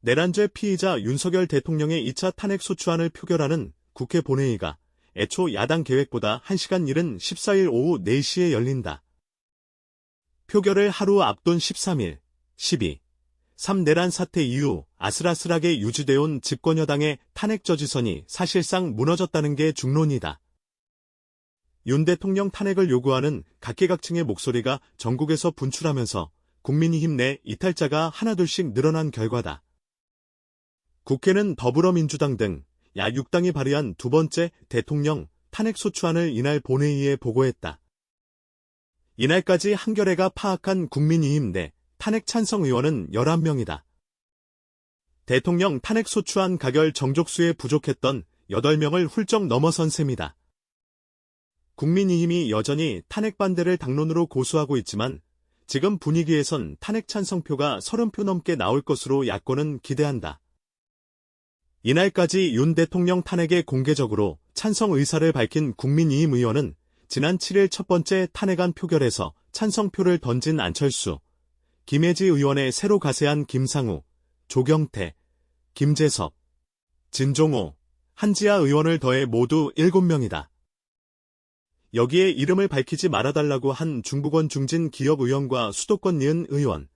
내란죄 피의자 윤석열 대통령의 2차 탄핵 소추안을 표결하는 국회 본회의가 애초 야당 계획보다 1시간 이른 14일 오후 4시에 열린다. 표결을 하루 앞둔 13일, 12.3 내란 사태 이후 아슬아슬하게 유지되어온 집권여당의 탄핵 저지선이 사실상 무너졌다는 게 중론이다. 윤 대통령 탄핵을 요구하는 각계각층의 목소리가 전국에서 분출하면서 국민의힘 내 이탈자가 하나둘씩 늘어난 결과다. 국회는 더불어민주당 등 야6당이 발의한 두 번째 대통령 탄핵 소추안을 이날 본회의에 보고했다. 이날까지 한겨레가 파악한 국민의힘 내 탄핵 찬성 의원은 11명이다. 대통령 탄핵 소추안 가결 정족수에 부족했던 8명을 훌쩍 넘어선 셈이다. 국민의힘이 여전히 탄핵 반대를 당론으로 고수하고 있지만 지금 분위기에선 탄핵 찬성표가 30표 넘게 나올 것으로 야권은 기대한다. 이날까지 윤 대통령 탄핵에 공개적으로 찬성 의사를 밝힌 국민의힘 의원은 지난 7일 첫 번째 탄핵안 표결에서 찬성표를 던진 안철수, 김혜지 의원의 새로 가세한 김상우, 조경태, 김재섭, 진종호, 한지아 의원을 더해 모두 7명이다. 여기에 이름을 밝히지 말아달라고 한 중부권 중진 기업 의원과 수도권 니은 의원,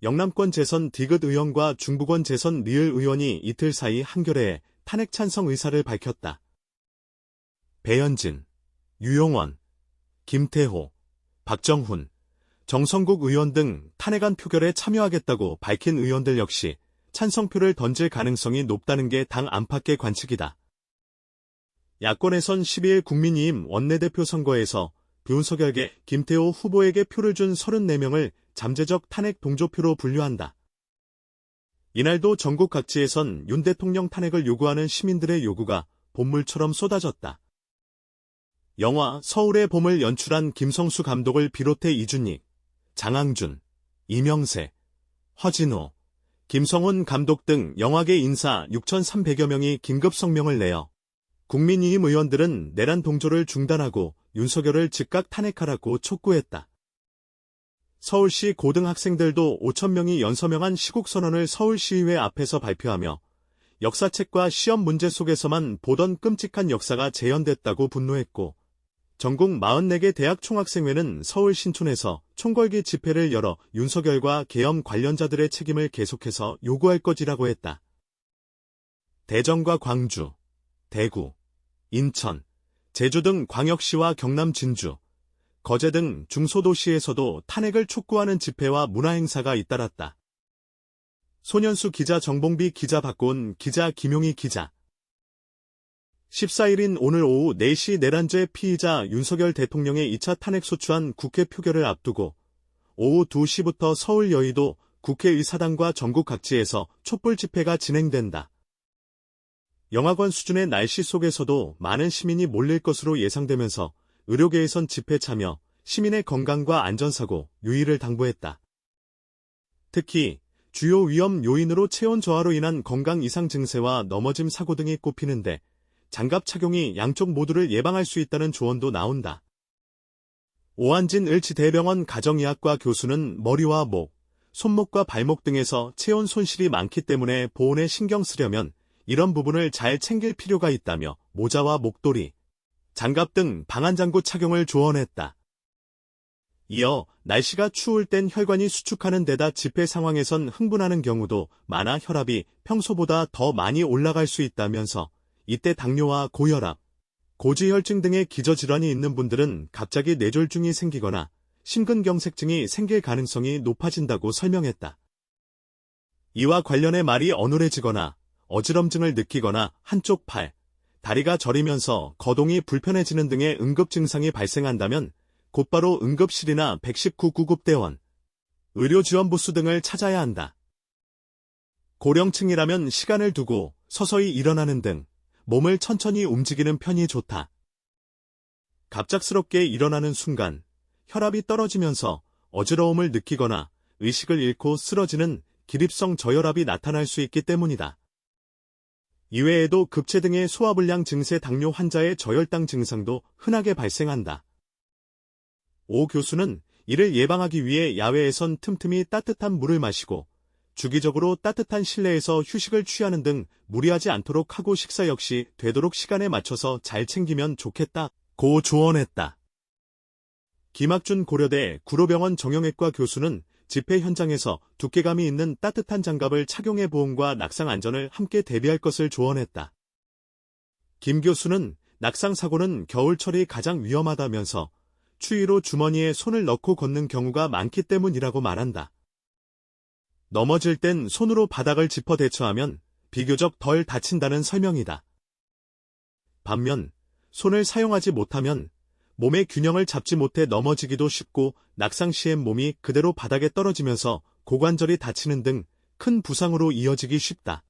영남권 재선 디귿 의원과 중부권 재선 리을 의원이 이틀 사이 한겨레에 탄핵 찬성 의사를 밝혔다. 배현진, 유용원, 김태호, 박정훈, 정성국 의원 등 탄핵안 표결에 참여하겠다고 밝힌 의원들 역시 찬성표를 던질 가능성이 높다는 게 당 안팎의 관측이다. 야권에선 12일 국민의힘 원내대표 선거에서 윤석열계 김태호 후보에게 표를 준 34명을 잠재적 탄핵 동조표로 분류한다. 이날도 전국 각지에선 윤 대통령 탄핵을 요구하는 시민들의 요구가 본물처럼 쏟아졌다. 영화 서울의 봄을 연출한 김성수 감독을 비롯해 이준익, 장항준, 이명세, 허진호, 김성훈 감독 등 영화계 인사 6,300여 명이 긴급 성명을 내어 국민의힘 의원들은 내란 동조를 중단하고 윤석열을 즉각 탄핵하라고 촉구했다. 서울시 고등학생들도 5,000명이 연서명한 시국선언을 서울시의회 앞에서 발표하며 역사책과 시험 문제 속에서만 보던 끔찍한 역사가 재현됐다고 분노했고 전국 44개 대학 총학생회는 서울 신촌에서 총궐기 집회를 열어 윤석열과 계엄 관련자들의 책임을 계속해서 요구할 것이라고 했다. 대전과 광주, 대구, 인천, 제주 등 광역시와 경남 진주, 거제 등 중소도시에서도 탄핵을 촉구하는 집회와 문화행사가 잇따랐다. 손현수 기자 정봉비 기자 박고은 기자 김용희 기자 14일인 오늘 오후 4시 내란죄 피의자 윤석열 대통령의 2차 탄핵 소추안 국회 표결을 앞두고 오후 2시부터 서울 여의도 국회의사당과 전국 각지에서 촛불 집회가 진행된다. 영하권 수준의 날씨 속에서도 많은 시민이 몰릴 것으로 예상되면서 의료계에선 집회 참여, 시민의 건강과 안전사고 유의를 당부했다. 특히 주요 위험 요인으로 체온 저하로 인한 건강 이상 증세와 넘어짐 사고 등이 꼽히는데 장갑 착용이 양쪽 모두를 예방할 수 있다는 조언도 나온다. 오한진 을지대병원 가정의학과 교수는 머리와 목, 손목과 발목 등에서 체온 손실이 많기 때문에 보온에 신경 쓰려면 이런 부분을 잘 챙길 필요가 있다며 모자와 목도리, 장갑 등 방한장구 착용을 조언했다. 이어 날씨가 추울 땐 혈관이 수축하는 데다 집회 상황에선 흥분하는 경우도 많아 혈압이 평소보다 더 많이 올라갈 수 있다면서 이때 당뇨와 고혈압, 고지혈증 등의 기저질환이 있는 분들은 갑자기 뇌졸중이 생기거나 심근경색증이 생길 가능성이 높아진다고 설명했다. 이와 관련해 말이 어눌해지거나 어지럼증을 느끼거나 한쪽 팔, 다리가 저리면서 거동이 불편해지는 등의 응급 증상이 발생한다면 곧바로 응급실이나 119 구급대원, 의료지원부스 등을 찾아야 한다. 고령층이라면 시간을 두고 서서히 일어나는 등 몸을 천천히 움직이는 편이 좋다. 갑작스럽게 일어나는 순간 혈압이 떨어지면서 어지러움을 느끼거나 의식을 잃고 쓰러지는 기립성 저혈압이 나타날 수 있기 때문이다. 이외에도 급체 등의 소화불량 증세 당뇨 환자의 저혈당 증상도 흔하게 발생한다. 오 교수는 이를 예방하기 위해 야외에선 틈틈이 따뜻한 물을 마시고 주기적으로 따뜻한 실내에서 휴식을 취하는 등 무리하지 않도록 하고 식사 역시 되도록 시간에 맞춰서 잘 챙기면 좋겠다. 고 조언했다. 김학준 고려대 구로병원 정형외과 교수는 집회 현장에서 두께감이 있는 따뜻한 장갑을 착용해 보험과 낙상 안전을 함께 대비할 것을 조언했다. 김 교수는 낙상 사고는 겨울철이 가장 위험하다면서 추위로 주머니에 손을 넣고 걷는 경우가 많기 때문이라고 말한다. 넘어질 땐 손으로 바닥을 짚어 대처하면 비교적 덜 다친다는 설명이다. 반면 손을 사용하지 못하면 몸의 균형을 잡지 못해 넘어지기도 쉽고 낙상 시엔 몸이 그대로 바닥에 떨어지면서 고관절이 다치는 등 큰 부상으로 이어지기 쉽다.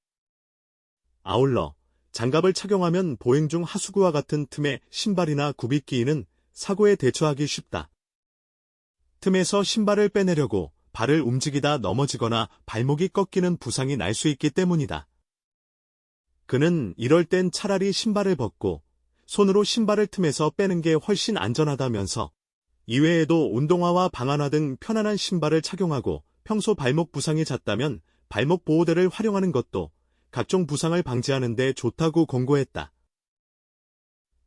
아울러 장갑을 착용하면 보행 중 하수구와 같은 틈에 신발이나 굽이 끼이는 사고에 대처하기 쉽다. 틈에서 신발을 빼내려고 발을 움직이다 넘어지거나 발목이 꺾이는 부상이 날 수 있기 때문이다. 그는 이럴 땐 차라리 신발을 벗고 손으로 신발을 틈에서 빼는 게 훨씬 안전하다면서 이외에도 운동화와 방한화 등 편안한 신발을 착용하고 평소 발목 부상이 잦다면 발목 보호대를 활용하는 것도 각종 부상을 방지하는 데 좋다고 권고했다.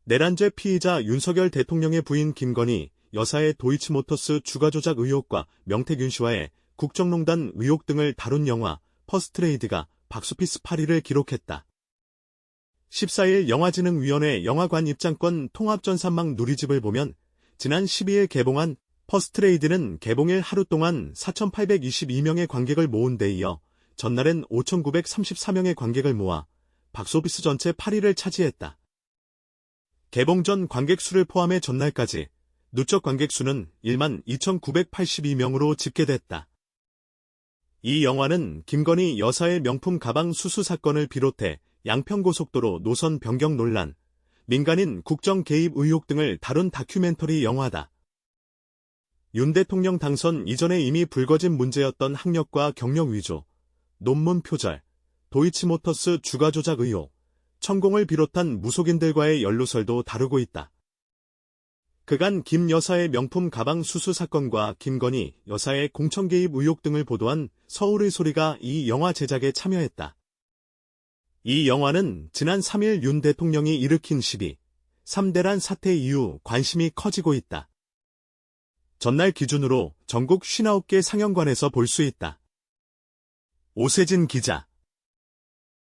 내란죄 피의자 윤석열 대통령의 부인 김건희 여사의 도이치모터스 주가 조작 의혹과 명태균 씨와의 국정농단 의혹 등을 다룬 영화 퍼스트레이드가 박스오피스 8위를 기록했다. 14일 영화진흥위원회 영화관 입장권 통합전산망 누리집을 보면 지난 12일 개봉한 퍼스트레이드는 개봉일 하루 동안 4,822명의 관객을 모은 데 이어 전날엔 5,934명의 관객을 모아 박스오피스 전체 8위를 차지했다. 개봉 전 관객 수를 포함해 전날까지 누적 관객 수는 1만 2,982명으로 집계됐다. 이 영화는 김건희 여사의 명품 가방 수수 사건을 비롯해 양평고속도로 노선 변경 논란, 민간인 국정 개입 의혹 등을 다룬 다큐멘터리 영화다. 윤 대통령 당선 이전에 이미 불거진 문제였던 학력과 경력 위조, 논문 표절, 도이치모터스 주가 조작 의혹, 천공을 비롯한 무속인들과의 연루설도 다루고 있다. 그간 김 여사의 명품 가방 수수 사건과 김건희 여사의 공천 개입 의혹 등을 보도한 서울의 소리가 이 영화 제작에 참여했다. 이 영화는 지난 3일 윤 대통령이 일으킨 시비, 3대란 사태 이후 관심이 커지고 있다. 전날 기준으로 전국 59개 상영관에서 볼 수 있다. 오세진 기자